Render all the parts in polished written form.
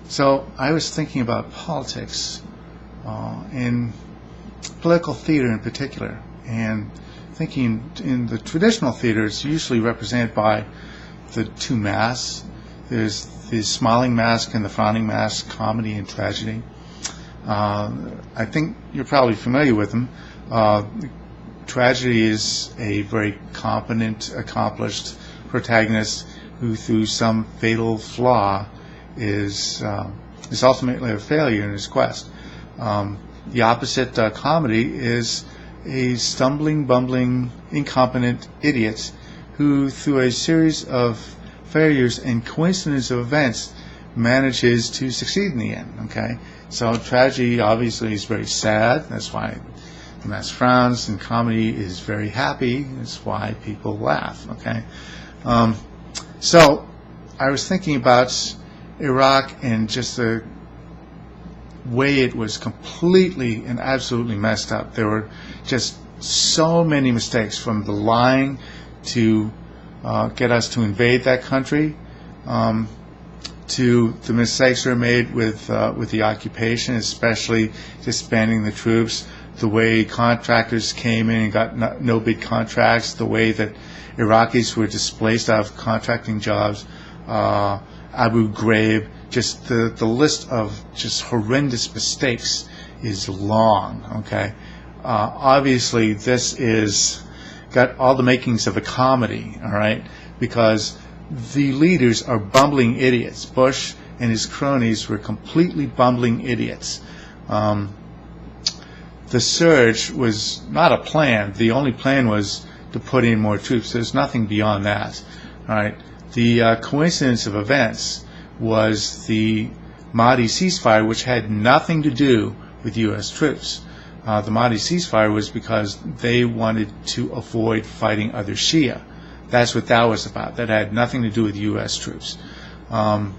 So I was thinking about politics in political theater in particular, and thinking in the traditional theater it's usually represented by the two masks. There's the smiling mask and the frowning mask, comedy and tragedy. I think you're probably familiar with them. Tragedy is a very competent, accomplished protagonist who, through some fatal flaw, is ultimately a failure in his quest. The opposite, comedy, is a stumbling, bumbling, incompetent idiot who, through a series of failures and coincidence of events, manages to succeed in the end. Okay, so tragedy obviously is very sad. That's why the mask frowns, and comedy is very happy. That's why people laugh. Okay, so I was thinking about Iraq and just the way it was completely and absolutely messed up. There were just so many mistakes, from the lying to get us to invade that country, to the mistakes that were made with the occupation, especially disbanding the troops, the way contractors came in and got no bid contracts, the way that Iraqis were displaced out of contracting jobs, Abu Ghraib. Just the list of just horrendous mistakes is long. Okay, obviously this is got all the makings of a comedy. All right, because the leaders are bumbling idiots. Bush and his cronies were completely bumbling idiots. The surge was not a plan. The only plan was to put in more troops. There's nothing beyond that. All right, the coincidence of events was the Mahdi ceasefire, which had nothing to do with U.S. troops. The Mahdi ceasefire was because they wanted to avoid fighting other Shia. That's what that was about. That had nothing to do with U.S. troops. The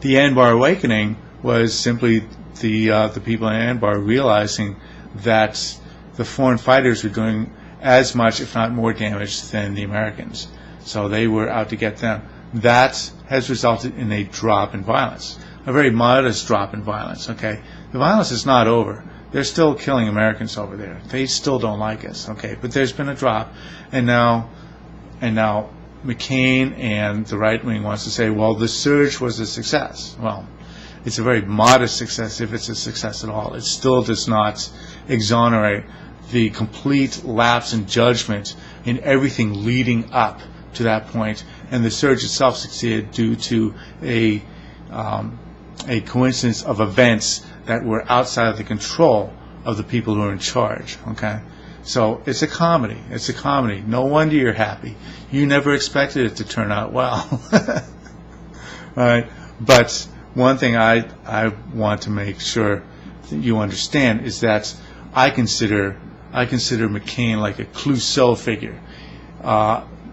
Anbar awakening was simply the people in Anbar realizing that the foreign fighters were doing as much, if not more, damage than the Americans. So they were out to get them. That has resulted in a drop in violence, a very modest drop in violence. Okay, the violence is not over. They're still killing Americans over there. They still don't like us. Okay, but there's been a drop, and now McCain and the right wing wants to say, well, the surge was a success. Well, it's a very modest success, if it's a success at all. It still does not exonerate the complete lapse in judgment in everything leading up to that point, and the surge itself succeeded due to a coincidence of events that were outside of the control of the people who are in charge. Okay, so it's a comedy. It's a comedy. No wonder you're happy. You never expected it to turn out well. All right, but one thing I want to make sure that you understand is that I consider McCain like a Clouseau figure.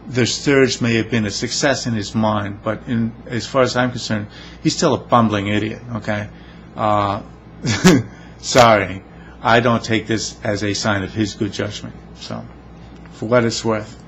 The surge may have been a success in his mind, but as far as I'm concerned, he's still a bumbling idiot. Okay, sorry, I don't take this as a sign of his good judgment. So, for what it's worth.